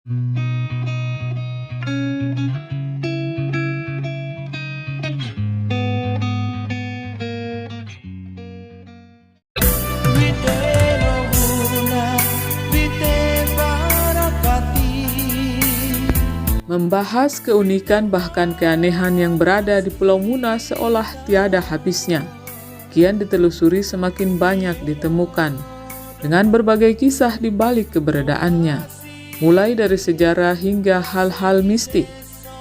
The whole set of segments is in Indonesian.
Membahas keunikan bahkan keanehan yang berada di Pulau Muna seolah tiada habisnya. Kian ditelusuri semakin banyak ditemukan, dengan berbagai kisah di balik keberadaannya, mulai dari sejarah hingga hal-hal mistik.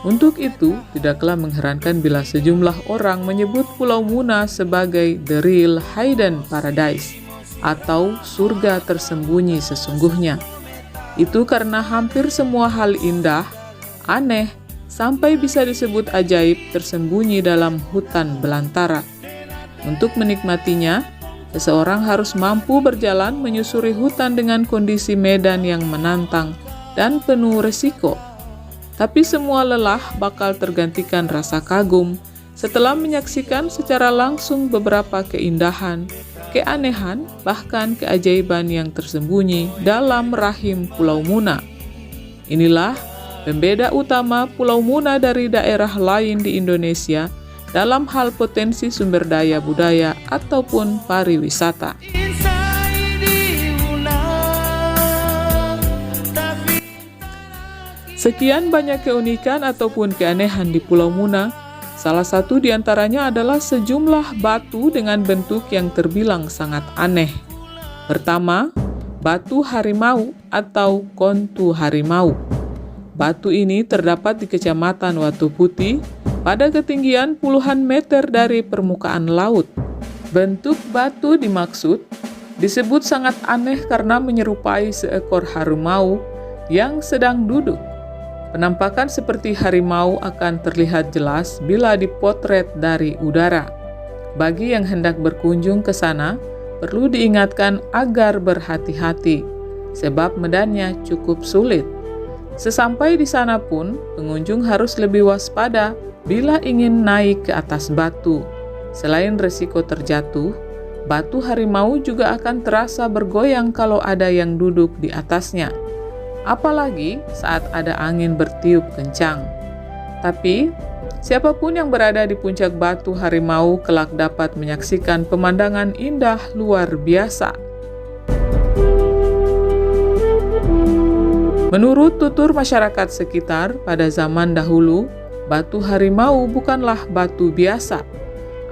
Untuk itu, tidaklah mengherankan bila sejumlah orang menyebut Pulau Muna sebagai the real hidden paradise, atau surga tersembunyi sesungguhnya. Itu karena hampir semua hal indah, aneh, sampai bisa disebut ajaib tersembunyi dalam hutan belantara. Untuk menikmatinya, seseorang harus mampu berjalan menyusuri hutan dengan kondisi medan yang menantang dan penuh resiko. Tapi semua lelah bakal tergantikan rasa kagum setelah menyaksikan secara langsung beberapa keindahan, keanehan, bahkan keajaiban yang tersembunyi dalam rahim Pulau Muna. Inilah pembeda utama Pulau Muna dari daerah lain di Indonesia dalam hal potensi sumber daya budaya ataupun pariwisata. Sekian banyak keunikan ataupun keanehan di Pulau Muna. Salah satu di antaranya adalah sejumlah batu dengan bentuk yang terbilang sangat aneh. Pertama, batu harimau atau kontu harimau. Batu ini terdapat di Kecamatan Watu Putih pada ketinggian puluhan meter dari permukaan laut. Bentuk batu dimaksud disebut sangat aneh karena menyerupai seekor harimau yang sedang duduk. Penampakan seperti harimau akan terlihat jelas bila dipotret dari udara. Bagi yang hendak berkunjung ke sana, perlu diingatkan agar berhati-hati, sebab medannya cukup sulit. Sesampai di sana pun, pengunjung harus lebih waspada bila ingin naik ke atas batu. Selain resiko terjatuh, batu harimau juga akan terasa bergoyang kalau ada yang duduk di atasnya. Apalagi saat ada angin bertiup kencang. Tapi, siapapun yang berada di puncak batu harimau kelak dapat menyaksikan pemandangan indah luar biasa. Menurut tutur masyarakat sekitar, pada zaman dahulu, batu harimau bukanlah batu biasa.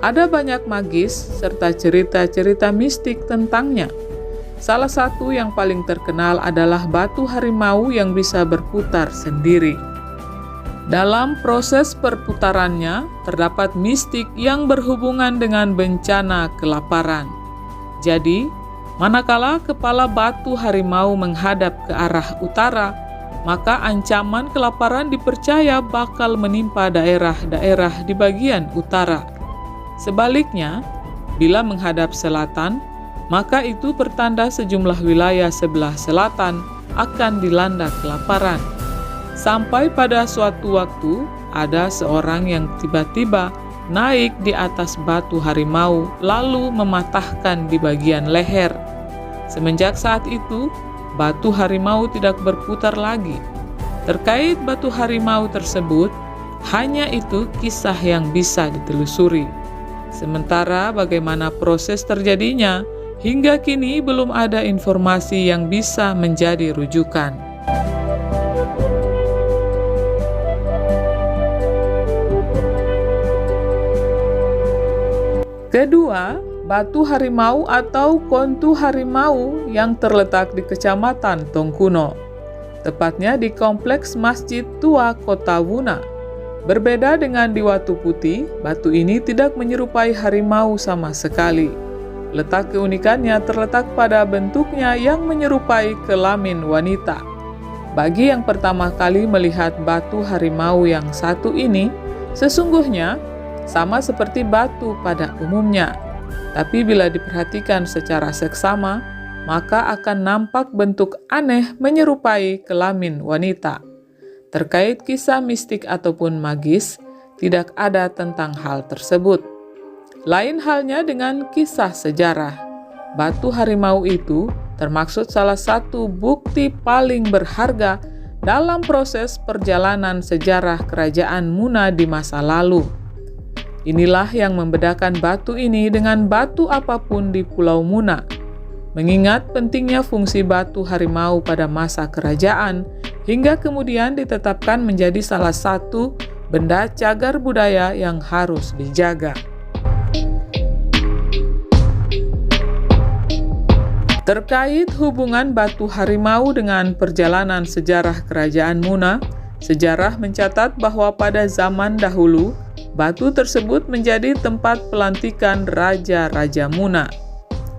Ada banyak magis serta cerita-cerita mistik tentangnya. Salah satu yang paling terkenal adalah batu harimau yang bisa berputar sendiri. Dalam proses perputarannya, terdapat mistik yang berhubungan dengan bencana kelaparan. Jadi, manakala kepala batu harimau menghadap ke arah utara, maka ancaman kelaparan dipercaya bakal menimpa daerah-daerah di bagian utara. Sebaliknya, bila menghadap selatan, maka itu pertanda sejumlah wilayah sebelah selatan akan dilanda kelaparan. Sampai pada suatu waktu, ada seorang yang tiba-tiba naik di atas batu harimau lalu mematahkan di bagian leher. Semenjak saat itu, batu harimau tidak berputar lagi. Terkait batu harimau tersebut, hanya itu kisah yang bisa ditelusuri. Sementara bagaimana proses terjadinya, hingga kini belum ada informasi yang bisa menjadi rujukan. Kedua, batu harimau atau kontu harimau yang terletak di Kecamatan Tongkuno, tepatnya di Kompleks Masjid Tua Kota Wuna. Berbeda dengan di Watu Putih, batu ini tidak menyerupai harimau sama sekali. Letak keunikannya terletak pada bentuknya yang menyerupai kelamin wanita. Bagi yang pertama kali melihat batu harimau yang satu ini, sesungguhnya sama seperti batu pada umumnya. Tapi bila diperhatikan secara seksama, maka akan nampak bentuk aneh menyerupai kelamin wanita. Terkait kisah mistik ataupun magis, tidak ada tentang hal tersebut. Lain halnya dengan kisah sejarah. Batu harimau itu termaksud salah satu bukti paling berharga dalam proses perjalanan sejarah kerajaan Muna di masa lalu. Inilah yang membedakan batu ini dengan batu apapun di Pulau Muna. Mengingat pentingnya fungsi batu harimau pada masa kerajaan, hingga kemudian ditetapkan menjadi salah satu benda cagar budaya yang harus dijaga. Terkait hubungan batu harimau dengan perjalanan sejarah kerajaan Muna, sejarah mencatat bahwa pada zaman dahulu, batu tersebut menjadi tempat pelantikan raja-raja Muna.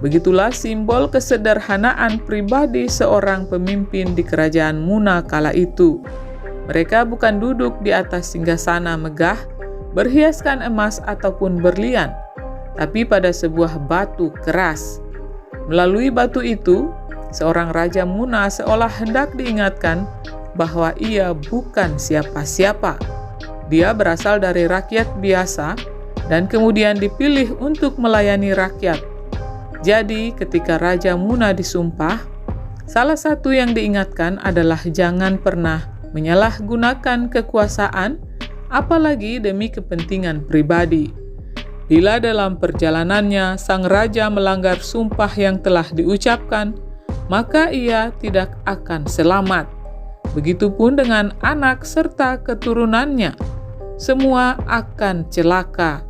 Begitulah simbol kesederhanaan pribadi seorang pemimpin di kerajaan Muna kala itu. Mereka bukan duduk di atas singgasana megah, berhiaskan emas ataupun berlian, tapi pada sebuah batu keras. Melalui batu itu, seorang raja Muna seolah hendak diingatkan bahwa ia bukan siapa-siapa. Dia berasal dari rakyat biasa dan kemudian dipilih untuk melayani rakyat. Jadi, ketika Raja Muna disumpah, salah satu yang diingatkan adalah jangan pernah menyalahgunakan kekuasaan, apalagi demi kepentingan pribadi. Bila dalam perjalanannya sang raja melanggar sumpah yang telah diucapkan, maka ia tidak akan selamat. Begitupun dengan anak serta keturunannya, semua akan celaka.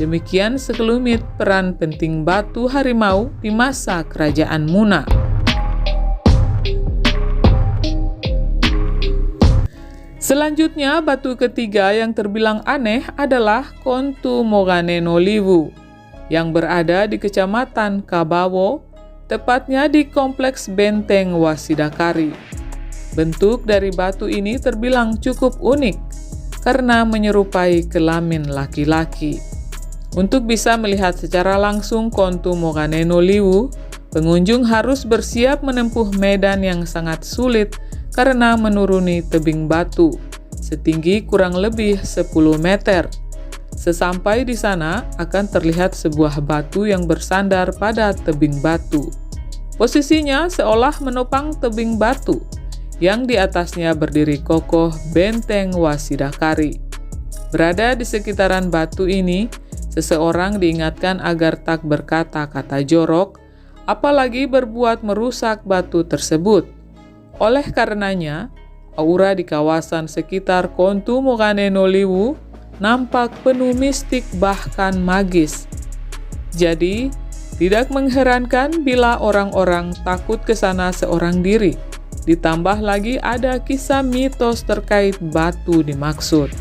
Demikian sekelumit peran penting batu harimau di masa kerajaan Muna. Selanjutnya, batu ketiga yang terbilang aneh adalah Kontu Moganenoliwu yang berada di Kecamatan Kabawo, tepatnya di Kompleks Benteng Wasidakari. Bentuk dari batu ini terbilang cukup unik karena menyerupai kelamin laki-laki. Untuk bisa melihat secara langsung Kontu Moganenoliwu, pengunjung harus bersiap menempuh medan yang sangat sulit karena menuruni tebing batu setinggi kurang lebih 10 meter. Sesampai di sana akan terlihat sebuah batu yang bersandar pada tebing batu. Posisinya seolah menopang tebing batu yang di atasnya berdiri kokoh Benteng Wasidakari. Berada di sekitaran batu ini, seseorang diingatkan agar tak berkata-kata jorok, apalagi berbuat merusak batu tersebut. Oleh karenanya, aura di kawasan sekitar Kontu Moganenoliwu nampak penuh mistik bahkan magis. Jadi, tidak mengherankan bila orang-orang takut ke sana seorang diri. Ditambah lagi ada kisah mitos terkait batu dimaksud.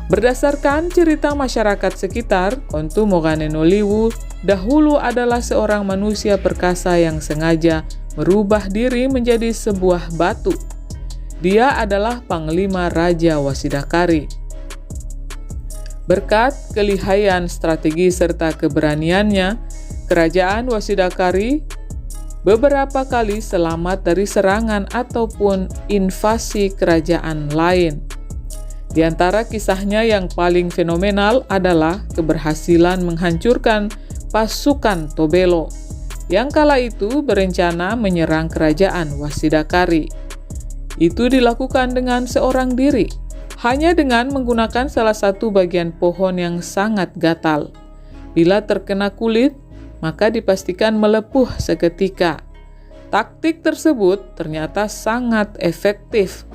Berdasarkan cerita masyarakat sekitar, Kontu Moganenoliwu dahulu adalah seorang manusia perkasa yang sengaja merubah diri menjadi sebuah batu. Dia adalah Panglima Raja Wasidakari. Berkat kelihayan strategi serta keberaniannya, kerajaan Wasidakari beberapa kali selamat dari serangan ataupun invasi kerajaan lain. Di antara kisahnya yang paling fenomenal adalah keberhasilan menghancurkan pasukan Tobelo yang kala itu berencana menyerang kerajaan Wasidakari. Itu dilakukan dengan seorang diri, hanya dengan menggunakan salah satu bagian pohon yang sangat gatal. Bila terkena kulit, maka dipastikan melepuh seketika. Taktik tersebut ternyata sangat efektif.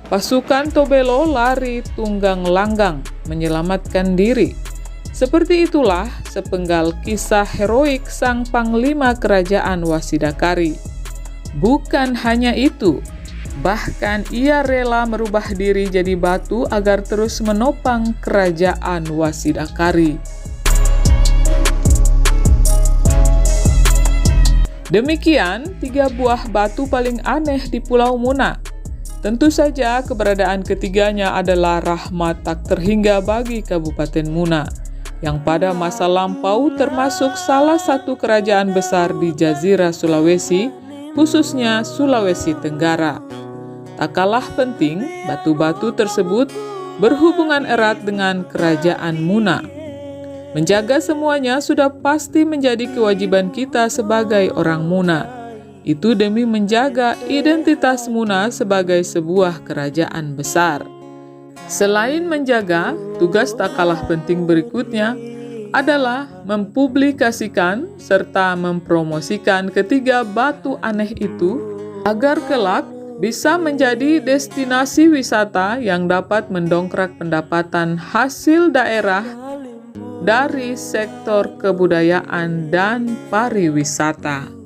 Pasukan Tobelo lari tunggang langgang menyelamatkan diri. Seperti itulah sepenggal kisah heroik sang panglima kerajaan Wasidakari. Bukan hanya itu, bahkan ia rela merubah diri jadi batu agar terus menopang kerajaan Wasidakari. Demikian 3 buah batu paling aneh di Pulau Muna. Tentu saja keberadaan ketiganya adalah rahmat tak terhingga bagi Kabupaten Muna, yang pada masa lampau termasuk salah satu kerajaan besar di Jazirah Sulawesi, khususnya Sulawesi Tenggara. Tak kalah penting, batu-batu tersebut berhubungan erat dengan kerajaan Muna. Menjaga semuanya sudah pasti menjadi kewajiban kita sebagai orang Muna. Itu demi menjaga identitas Muna sebagai sebuah kerajaan besar. Selain menjaga, tugas tak kalah penting berikutnya adalah mempublikasikan serta mempromosikan ketiga batu aneh itu agar kelak bisa menjadi destinasi wisata yang dapat mendongkrak pendapatan hasil daerah dari sektor kebudayaan dan pariwisata.